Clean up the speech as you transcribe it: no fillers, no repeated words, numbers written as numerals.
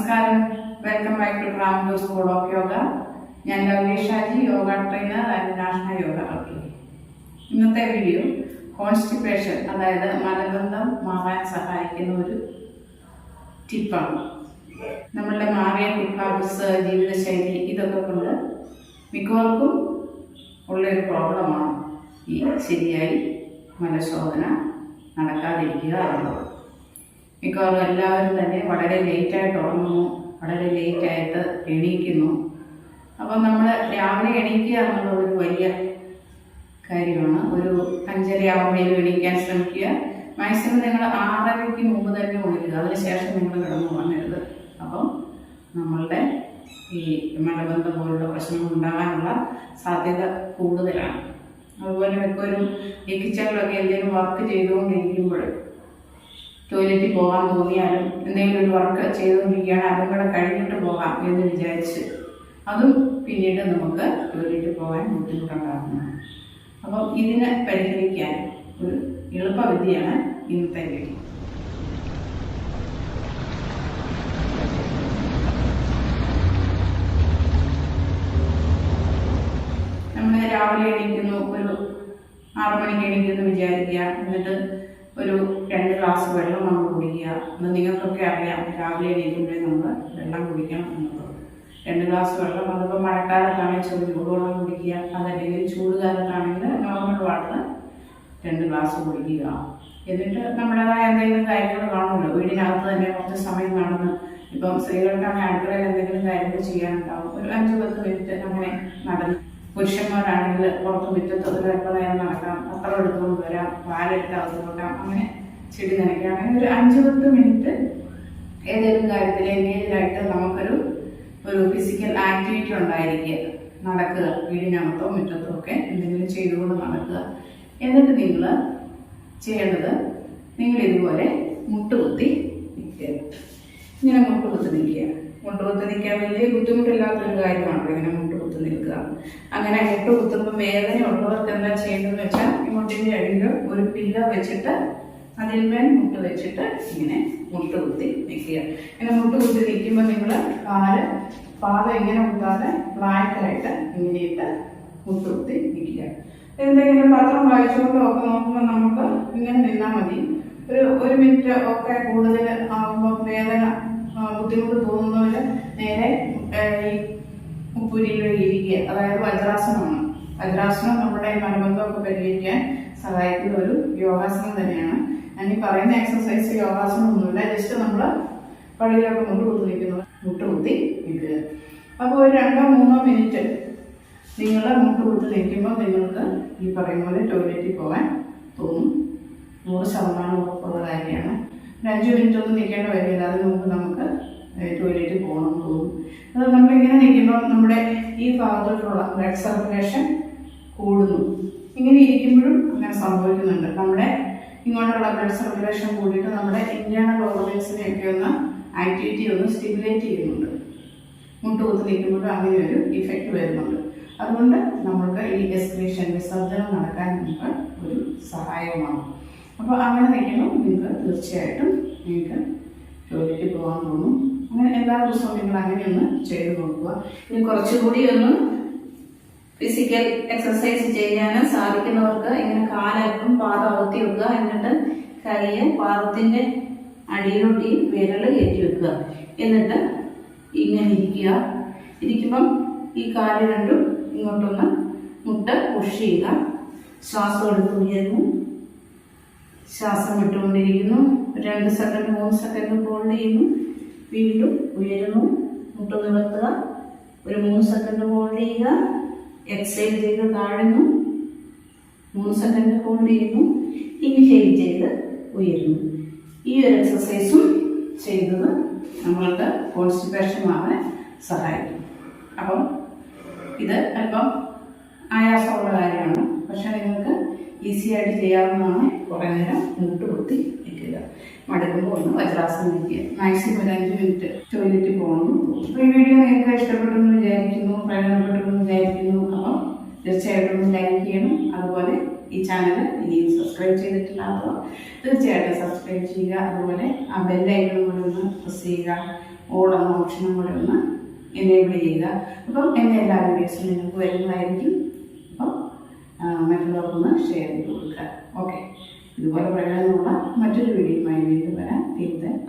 നമസ്കാരം. Welcome back to ട്രാംബ്ലൂർ school of yoga. ഞാൻ Lovely Shaji, yoga trainer and national yoga trainer. ഇന്നത്തെ വീഡിയോ കോൺസ്റ്റിപ്പേഷൻ, അതായത് മലബന്ധം മാറാൻ സഹായിക്കുന്ന ഒരു ടിപ്പാണ്. നമ്മളുടെ മാറിയ ഹാബിറ്റ്സ്, ജീവിതശൈലി, ഇതൊക്കെ കൊണ്ട് മിക്കവർക്കും ഉള്ളൊരു പ്രോബ്ലമാണ് ഈ ശരിയായി മലശോധന നടക്കാതിരിക്കുക എന്നുള്ളത്. മിക്കവാറും എല്ലാവരും തന്നെ വളരെ ലേറ്റായിട്ട് ഉറങ്ങുന്നു, വളരെ ലേറ്റായിട്ട് എണീക്കുന്നു. അപ്പം നമ്മൾ രാവിലെ എണീക്കുക എന്നുള്ളത് ഒരു വലിയ കാര്യമാണ്. ഒരു 5:30 ആകുമ്പോഴേക്കും എണീക്കാൻ ശ്രമിക്കുക. മാക്സിമം നിങ്ങൾ 6:30 മുമ്പ് തന്നെ ഉണരുക. അതിനുശേഷം നിങ്ങൾ കിടന്നു പോകരുത്. അപ്പം നമ്മളുടെ ഈ മലബന്ധം പോലുള്ള പ്രശ്നങ്ങൾ ഉണ്ടാകാനുള്ള സാധ്യത കൂടുതലാണ്. അതുപോലെ മിക്കവരും ഈ കിച്ചണിലൊക്കെ എന്തെങ്കിലും വർക്ക് ചെയ്തുകൊണ്ടിരിക്കുമ്പോൾ ടോയ്ലറ്റിൽ പോകാൻ തോന്നിയാലും എന്തെങ്കിലും ഒരു വർക്ക് ചെയ്തുകൊണ്ടിരിക്കുകയാണ്, അതും കൂടെ കഴിഞ്ഞിട്ട് പോകാം എന്ന് വിചാരിച്ച് അതും പിന്നീട് നമുക്ക് ടോയ്ലറ്റിൽ പോകാൻ ബുദ്ധിമുട്ടുണ്ടാകുന്നതാണ്. അപ്പം ഇതിനെ പരിഹരിക്കാൻ ഒരു എളുപ്പവിദ്യയാണ് ഇന്നത്തെ വീഡിയോ. നമ്മൾ രാവിലെ എണീക്കുന്നു, ഒരു 6 മണിക്ക് എണീക്കുന്നു വിചാരിക്കുക. എന്നിട്ട് ഒരു 2 ഗ്ലാസ് വെള്ളം നമ്മൾ കുടിക്കുക. അത് നിങ്ങൾക്കൊക്കെ അറിയാം, രാവിലെ എണീക്കുമ്പോഴേ നമ്മൾ വെള്ളം കുടിക്കണം എന്നുള്ളത്. 2 ഗ്ലാസ് വെള്ളം, അതിപ്പോൾ മഴക്കാലത്താണെങ്കിൽ ചൂടുവെള്ളം കുടിക്കുക, അതല്ലെങ്കിൽ ചൂടുകാലത്താണെങ്കിൽ നോർമൽ വാട്ടർ 2 ഗ്ലാസ് കുടിക്കുക. എന്നിട്ട് നമ്മുടേതായ എന്തെങ്കിലും കാര്യങ്ങൾ കാണുമല്ലോ, വീടിനകത്ത് തന്നെ കുറച്ച് സമയം നടന്ന്, ഇപ്പം സ്ത്രീകൾക്കാണെങ്കിൽ അടുക്കളയിൽ എന്തെങ്കിലും കാര്യങ്ങൾ ചെയ്യാനുണ്ടാവും, ഒരു 5-10 മിനിറ്റ് അങ്ങനെ നടന്ന്. പുരുഷന്മാരാണെങ്കിൽ പുറത്ത് മുറ്റത്ത് ഒരു എപ്പോൾ നേരം നടക്കാം, പത്രം എടുത്തുകൊണ്ട് വരാം, പാലെടുത്ത് അകത്ത് കൊണ്ടാം, അങ്ങനെ ചെടി നനയ്ക്കുകയാണെങ്കിൽ ഒരു 5-10 മിനിറ്റ് ഏതെങ്കിലും കാര്യത്തിൽ എൻഗേജിലായിട്ട് നമുക്കൊരു ഫിസിക്കൽ ആക്ടിവിറ്റി ഉണ്ടായിരിക്കുക. നടക്കുക, വീടിനകത്തോ മുറ്റത്തോ ഒക്കെ എന്തെങ്കിലും ചെയ്തുകൊണ്ട് നടക്കുക. എന്നിട്ട് നിങ്ങൾ ചെയ്യേണ്ടത്, നിങ്ങൾ ഇതുപോലെ മുട്ടുകുത്തി നിൽക്കുക. ഇങ്ങനെ മുട്ടുകുത്തി നിൽക്കുക. മുട്ടുകുത്തി നിൽക്കാൻ വലിയ ബുദ്ധിമുട്ടില്ലാത്തൊരു കാര്യമാണല്ലോ ഇങ്ങനെ മുട്ടുകുത്തി നിൽക്കുക. അങ്ങനെ മുട്ടുകുത്തുമ്പോൾ വേദന ഉള്ളവർക്ക് എന്താ ചെയ്യേണ്ടതെന്ന് വെച്ചാൽ, ഈ മുട്ടിൻ്റെ അടിയിൽ ഒരു പില്ലോ വെച്ചിട്ട് അതിന്മേൽ മുട്ട് വെച്ചിട്ട് ഇങ്ങനെ മുട്ടുകുത്തി നിൽക്കുക. ഇങ്ങനെ മുട്ടുകുത്തി നിൽക്കുമ്പോൾ നിങ്ങൾ പാദം ഇങ്ങനെ കുത്താതെ ഫ്ലാറ്റായിട്ട് ഇങ്ങനെയിട്ട് മുട്ടുകുത്തി നിൽക്കുക. എന്തെങ്കിലും പത്രം വായിച്ചുകൊണ്ടോ ഒക്കെ നോക്കുമ്പോൾ നമുക്ക് ഇങ്ങനെ നിന്നാൽ മതി. ഒരു മിനിറ്റ് ഒക്കെ കൂടുതൽ ആകുമ്പോൾ വേദന ബുദ്ധിമുട്ട് തോന്നുന്നവര് നേരെ ഈ ഉപ്പുരിയിൽ ഇരിക്കുക, അതായത് വജ്രാസനമാണ്. വജ്രാസനം നമ്മുടെ മലബന്ധമൊക്കെ പരിഹരിക്കാൻ സഹായിക്കുന്ന ഒരു യോഗാസനം തന്നെയാണ്. ഞാൻ ഈ പറയുന്ന എക്സസൈസ് യോഗാസനം ഒന്നുമില്ല, ജസ്റ്റ് നമ്മൾ പള്ളിയിലൊക്കെ മുട്ടുകുത്തി നിൽക്കുന്നത്, മുട്ടുകുത്തി നിൽക്കുക. അപ്പോൾ ഒരു 2-3 മിനിറ്റ് നിങ്ങൾ മുട്ടുകുത്തി നിൽക്കുമ്പോൾ നിങ്ങൾക്ക് ഈ പറയുന്ന പോലെ ടോയ്ലറ്റിൽ പോകാൻ തോന്നും. 100% ഉറപ്പുള്ള കാര്യമാണ്. 5 മിനിറ്റ് ഒന്നും നിൽക്കേണ്ട വരില്ല, അതിന് മുമ്പ് നമുക്ക് ടോയ്ലറ്റിൽ പോകണമെന്ന് തോന്നും. അത് നമ്മളിങ്ങനെ നിൽക്കുമ്പോൾ നമ്മുടെ ഈ ഭാഗത്തോട്ടുള്ള ബ്ലഡ് സർക്കുലേഷൻ കൂടുന്നു. ഇങ്ങനെ ഇരിക്കുമ്പോഴും അങ്ങനെ സംഭവിക്കുന്നുണ്ട്. നമ്മുടെ ഇങ്ങോട്ടുള്ള ബ്ലഡ് സർക്കുലേഷൻ കൂടിയിട്ട് നമ്മുടെ ഇന്റേണൽ ഓർഗൻസിനെയൊക്കെ ഒന്ന് ആക്ടിവിറ്റി ഒന്ന് സ്റ്റിമുലേറ്റ് ചെയ്യുന്നുണ്ട്. മുട്ടുകുത്തി നിൽക്കുമ്പോഴും അങ്ങനെ ഒരു ഇഫക്റ്റ് വരുന്നുണ്ട്. അതുകൊണ്ട് നമുക്ക് ഈ എക്സ്ക്രീഷൻ, വിസർജനം നടക്കാൻ നമുക്ക് ഒരു സഹായകമാകും. അപ്പോൾ അങ്ങനെ നിൽക്കുമ്പോൾ നിങ്ങൾക്ക് തീർച്ചയായിട്ടും നിങ്ങൾക്ക് ടോയ്ലറ്റിൽ പോകാൻ തോന്നും. അങ്ങനെ എല്ലാ ദിവസവും നിങ്ങൾ അങ്ങനെയൊന്ന് ചെയ്ത് നോക്കുക. ഇനി കുറച്ചുകൂടി ഒന്ന് ഫിസിക്കൽ എക്സസൈസ് ചെയ്യാൻ സാധിക്കുന്നവർക്ക് ഇങ്ങനെ കാലൽപ്പം പാദം അകത്തി വെക്കുക. എന്നിട്ട് കൈയ്യ് പാദത്തിൻ്റെ അടിയിലോട്ട് വിരൽ കയറ്റി വെക്കുക. എന്നിട്ട് ഇങ്ങനെ ഇരിക്കുക. ഇരിക്കുമ്പം ഈ കാല് രണ്ടും ഇങ്ങോട്ടൊന്ന് മുട്ട് പുഷ് ചെയ്യുക. ശ്വാസം എടുത്ത് ഉയരുന്നു, ശ്വാസം വിട്ടുകൊണ്ടിരിക്കുന്നു. 2 സെക്കൻഡ് 3 സെക്കൻഡ് ഹോൾഡ് ചെയ്യുന്നു, വീണ്ടും ഉയരുന്നു, മുട്ട് നിവർത്തുക, ഒരു 3 സെക്കൻഡ് ഹോൾഡ് ചെയ്യുക, എക്സൈൽ ചെയ്ത് താഴുന്നു, 3 സെക്കൻഡ് ഹോൾഡ് ചെയ്യുന്നു, ഇൻഹേൽ ചെയ്ത് ഉയരുന്നു. ഈ ഒരു എക്സസൈസും ചെയ്തത് നമ്മൾക്ക് കോൺസ്റ്റിപ്പേഷൻ മാറാൻ സഹായിക്കും. അപ്പം ഇത് അല്പം ആയാസമുള്ള കാര്യമാണ്, പക്ഷെ നിങ്ങൾക്ക് ഈസി ആയിട്ട് ചെയ്യാവുന്നതാണ്. കുറേ നേരം മുട്ടുകുത്തി നിൽക്കുക. മടുക്കുമ്പോൾ ഒന്ന് വജ്രാസനം നിൽക്കുക. മാക്സിമം ഒരു 5 മിനിറ്റ് ടോയ്ലറ്റിൽ പോകണം. അപ്പോൾ ഈ വീഡിയോ നിങ്ങൾക്ക് ഇഷ്ടപ്പെട്ടെന്ന് വിചാരിക്കുന്നു, പ്രയോജനപ്പെട്ടെന്ന് വിചാരിക്കുന്നു. അപ്പം തീർച്ചയായിട്ടും ലൈക്ക് ചെയ്യണം, അതുപോലെ ഈ ചാനൽ ഇനിയും സബ്സ്ക്രൈബ് ചെയ്തിട്ടില്ലാത്തവർ തീർച്ചയായിട്ടും സബ്സ്ക്രൈബ് ചെയ്യുക. അതുപോലെ ആ ബെല്ലൈക്കൺ കൂടെ ഒന്ന് പ്രസ് ചെയ്യുക. ഓൾ എന്ന ഓപ്ഷനും കൂടെ ഒന്ന് എനേബിൾ ചെയ്യുക. അപ്പം എൻ്റെ എല്ലാ വീഡിയോസും നിങ്ങൾക്ക് വരുന്നതായിരിക്കും. അപ്പം മറ്റുള്ളവർക്കൊന്ന് ഷെയർ ചെയ്ത് കൊടുക്കുക. ഓക്കെ, ഇതുപോലെ പ്രയോജനമുള്ള മറ്റൊരു വീഡിയോയുമായി വീണ്ടും വരാൻ തീർച്ചയായും